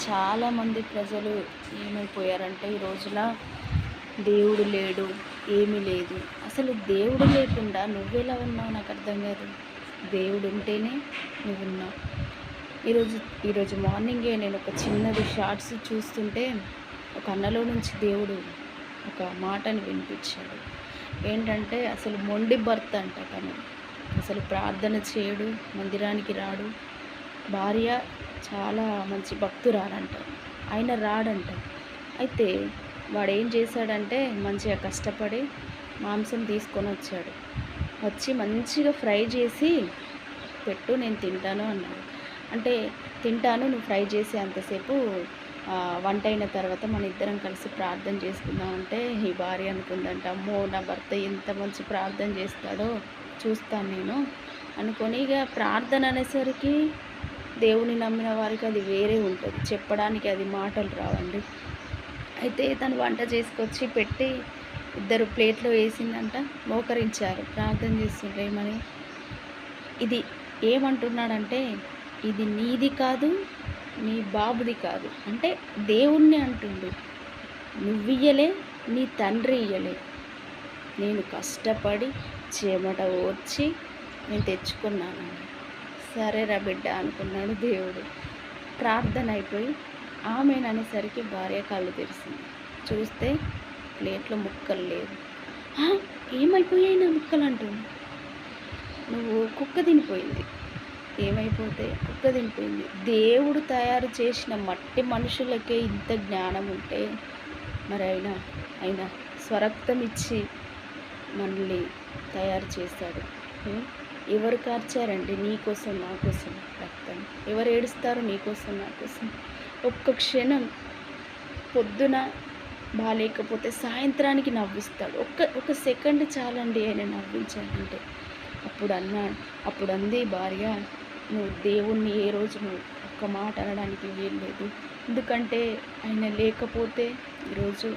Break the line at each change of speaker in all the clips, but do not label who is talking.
చాలామంది ప్రజలు ఏమైపోయారంటే ఈ రోజున దేవుడు లేడు, ఏమీ లేదు. అసలు దేవుడు లేకుండా నువ్వెలా ఉన్నావు నాకు అర్థం కాదు. దేవుడు ఉంటేనే నువ్వు ఉన్నావు. ఈరోజు ఈరోజు మార్నింగే నేను ఒక చిన్నది షార్ట్స్ చూస్తుంటే ఒక అన్నలో నుంచి దేవుడు ఒక మాటని వినిపించాడు. ఏంటంటే అసలు మొండి భర్త అంట తను. అసలు ప్రార్థన చేయడు, మందిరానికి రాడు. భార్య చాలా మంచి భక్తురాలంట, ఆయన రాడంట. అయితే వాడు ఏం చేశాడంటే మంచిగా కష్టపడి మాంసం తీసుకొని వచ్చాడు. వచ్చి మంచిగా ఫ్రై చేసి పెట్టు, నేను తింటాను అన్నాడు. అంటే తింటాను, నువ్వు ఫ్రై చేసి అంతసేపు వంట అయిన తర్వాత మన ఇద్దరం కలిసి ప్రార్థన చేసుకుందాం అంటే ఈ భార్య అనుకుందంట, అమ్మో నా భర్త ఎంత మంచి ప్రార్థన చేస్తాడో చూస్తాను నేను అనుకొని, ఇక ప్రార్థన అనేసరికి దేవుని నమ్మిన వారికి అది వేరే ఉంటుంది, చెప్పడానికి అది మాటలు రావండి. అయితే తను వంట చేసుకొచ్చి పెట్టి ఇద్దరు ప్లేట్లో వేసిందంట, మోకరించారు ప్రార్థన చేస్తుండేమని. ఇది ఏమంటున్నాడంటే, ఇది నీది కాదు, నీ బాబుది కాదు, అంటే దేవుణ్ణి అంటుండు. నువ్వియ్యలే, నీ తండ్రి ఇయ్యలే, నేను కష్టపడి చెమట ఓర్చి నేను తెచ్చుకున్నాను. సరేరా బిడ్డ అనుకున్నాడు దేవుడు. ప్రార్థన అయిపోయి ఆమెననేసరికి భార్య కళ్ళు తెరిసింది. చూస్తే ప్లేట్లో ముక్కలు లేవు. ఏమైపోయాయి నా ముక్కలు అంటుంది. నువ్వు కుక్క తినిపోయింది. ఏమైపోతే కుక్క తినిపోయింది. దేవుడు తయారు చేసిన మట్టి మనుషులకే ఇంత జ్ఞానం ఉంటే మరి ఆయన స్వరక్తం ఇచ్చి మనల్ని తయారు చేశాడు. ఎవరు కార్చారండి నీకోసం నా కోసం రక్తం? ఎవరు ఏడుస్తారు నీకోసం నా కోసం? ఒక్క క్షణం పొద్దున బాగాలేకపోతే సాయంత్రానికి నవ్విస్తాడు. ఒక సెకండ్ చాలండి ఆయన నవ్వించాలంటే. అప్పుడు అంది భార్య, నువ్వు దేవుణ్ణి ఏ రోజు నువ్వు ఒక్క మాట అనడానికి వీల్లేదు, ఎందుకంటే ఆయన లేకపోతే ఈరోజు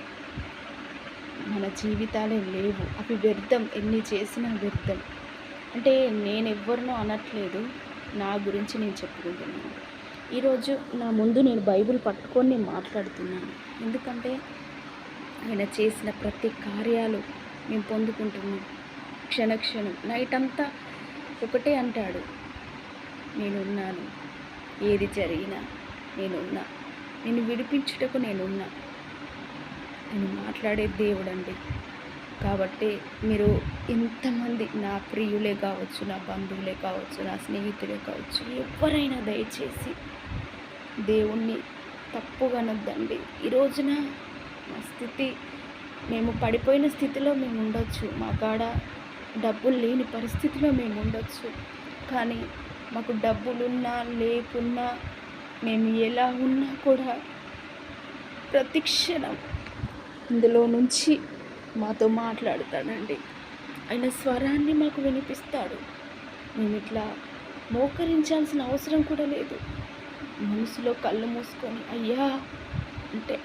మన జీవితాలే లేవు, అవి వ్యర్థం, ఎన్ని చేసినా వ్యర్థం. అంటే నేను ఎవ్వరినో అనట్లేదు, నా గురించి నేను చెప్పుకుంటున్నాను. ఈరోజు నా ముందు నేను బైబిల్ పట్టుకొని నేను మాట్లాడుతున్నాను, ఎందుకంటే ఆయన చేసిన ప్రతి కార్యాలు మేము పొందుకుంటున్నాం. క్షణక్షణం నైట్ అంతా ఒకటే అంటాడు, నేనున్నాను, ఏది జరిగినా నేనున్నా, నేను విడిపించుటకు నేనున్నా. నేను మాట్లాడే దేవుడండి. కాబట్టి మీరు ఎంతమంది నా ప్రియులే కావచ్చు, నా బంధువులే కావచ్చు, నా స్నేహితులే కావచ్చు, ఎవరైనా దయచేసి దేవుణ్ణి తప్పుగానొద్దండి. ఈ రోజున మా స్థితి, మేము పడిపోయిన స్థితిలో మేము ఉండొచ్చు, మా కాడ డబ్బులు లేని పరిస్థితిలో మేము ఉండొచ్చు, కానీ మాకు డబ్బులున్నా లేకున్నా మేము ఎలా ఉన్నా కూడా ప్రతి క్షణం ఇందులో నుంచి మాతో మాట్లాడతాడండి. ఆయన స్వరాన్ని మాకు వినిపిస్తాడు. మేము ఇట్లా మోకరించాల్సిన అవసరం కూడా లేదు. మనసులో కళ్ళు మూసుకొని అయ్యా అంటే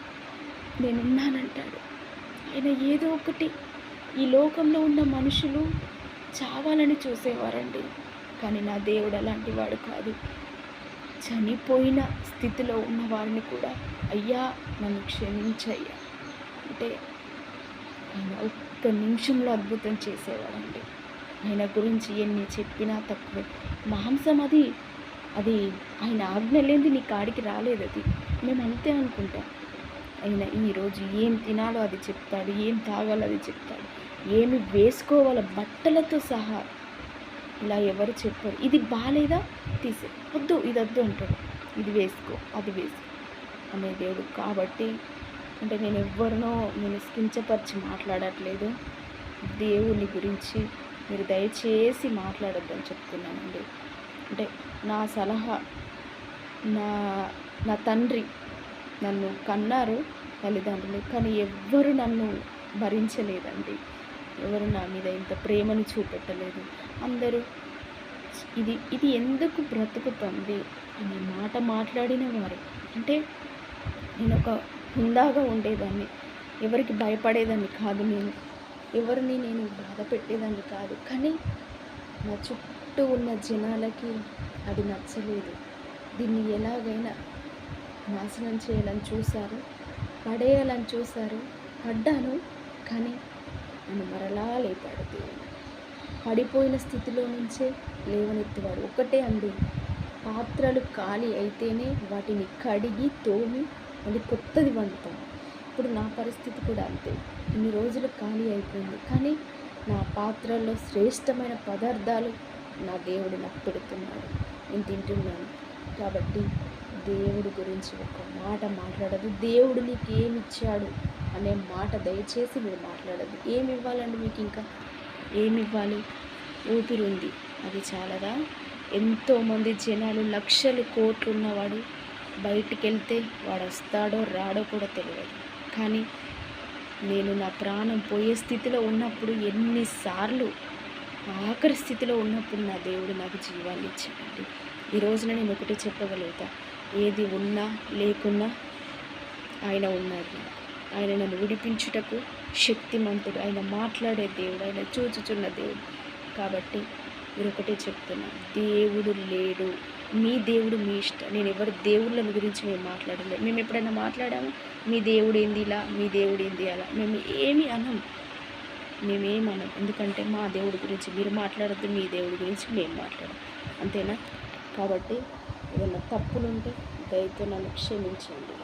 నేనున్నానంటాడు. ఆయన ఏదో ఒకటి, ఈ లోకంలో ఉన్న మనుషులు చావాలని చూసేవారండి, కానీ నా దేవుడు అలాంటి వాడు కాదు. చనిపోయిన స్థితిలో ఉన్న వారిని కూడా అయ్యా నన్ను క్షమించయ్యా అంటే ఆయన ఒక్క నిమిషంలో అద్భుతం చేసేవాడండి. ఆయన గురించి ఎన్ని చెప్పినా తక్కువే. మాంసం అది ఆయన ఆజ్ఞ లేనిది నీ కాడికి రాలేదు. అది మేము అంతే అనుకుంటాం. ఆయన ఈరోజు ఏం తినాలో అది చెప్తాడు, ఏం తాగాలో అది చెప్తాడు, ఏమి వేసుకోవాలో బట్టలతో సహా. ఇలా ఎవరు చెప్పరు, ఇది బాగాలేదా తీసే, వద్దు ఇది వద్దు అంటాడు, ఇది వేసుకో అది వేసుకో అనే దేవుడు. కాబట్టి అంటే నేను ఎవరినో నేను కించపరిచి మాట్లాడట్లేదు. దేవుని గురించి మీరు దయచేసి మాట్లాడొద్దని చెప్తున్నానండి. అంటే నా సలహా, నా తండ్రి నన్ను కన్నారు తల్లిదండ్రులు, కానీ ఎవ్వరు నన్ను భరించలేదండి. ఎవరు నా మీద ఇంత ప్రేమను చూపెట్టలేదు. అందరూ ఇది ఎందుకు బ్రతుకుతుంది అనే మాట మాట్లాడిన వారు. అంటే నేను ఒక హుందాగా ఉండేదాన్ని, ఎవరికి భయపడేదాన్ని కాదు, ఎవరిని నేను బాధ పెట్టేదాన్ని కాదు. కానీ నా చుట్టూ ఉన్న జనాలకి అది నచ్చలేదు. దీన్ని ఎలాగైనా నాశనం చేయాలని చూశారు, పడేయాలని చూశారు. పడ్డాను, కానీ నన్ను మరలా లేపాడు దేవుడు. పడిపోయిన స్థితిలో నుంచే లేవనెత్తువాడు. ఒకటే అండి, పాత్రలు ఖాళీ అయితేనే వాటిని కడిగి తోమి మళ్ళీ కొత్తది వండుతాం. ఇప్పుడు నా పరిస్థితి కూడా అంతే. ఇన్ని రోజులు ఖాళీ అయిపోయింది, కానీ నా పాత్రల్లో శ్రేష్టమైన పదార్థాలు నా దేవుడు నాకు పెడుతున్నాడు, నేను తింటున్నాను. కాబట్టి దేవుడి గురించి ఒక మాట మాట్లాడదు. దేవుడు నీకు ఏమి ఇచ్చాడు అనే మాట దయచేసి మీరు మాట్లాడదు. ఏమి ఇవ్వాలండి మీకు? ఇంకా ఏమి ఇవ్వాలి? ఊపిరి ఉంది, అది చాలదా? ఎంతోమంది జనాలు, లక్షలు కోట్లు ఉన్నవాడు బయటికి వెళ్తే వాడు వస్తాడో రాడో కూడా తెలియదు. కానీ నేను నా ప్రాణం పోయే స్థితిలో ఉన్నప్పుడు, ఎన్నిసార్లు ఆఖరి స్థితిలో ఉన్నప్పుడు నా దేవుడు నాకు జీవాన్ని ఇచ్చాడండి. ఈ రోజున నేను ఒకటి చెప్పగలుగుతా, ఏది ఉన్నా లేకున్నా ఆయన ఉన్నాడు. ఆయన నన్ను విడిపించుటకు శక్తిమంతుడు, ఆయన మాట్లాడే దేవుడు, ఆయన చూచుచున్న దేవుడు. కాబట్టి మీరు ఒకటే చెప్తున్నా, దేవుడు లేడు, మీ దేవుడు మీ ఇష్టం. నేను ఎవరి దేవుళ్ళ గురించి మేము మాట్లాడలేదు. మేము ఎప్పుడైనా మాట్లాడాము మీ దేవుడు ఏంది ఇలా, మీ దేవుడు ఏంది అలా? మేము ఏమి అనం, మేమేమనం. ఎందుకంటే మా దేవుడి గురించి మీరు మాట్లాడద్దు, మీ దేవుడి గురించి మేము మాట్లాడము, అంతేనా? కాబట్టి ఏదైనా తప్పులుంటే దయతో నన్ను క్షమించండి.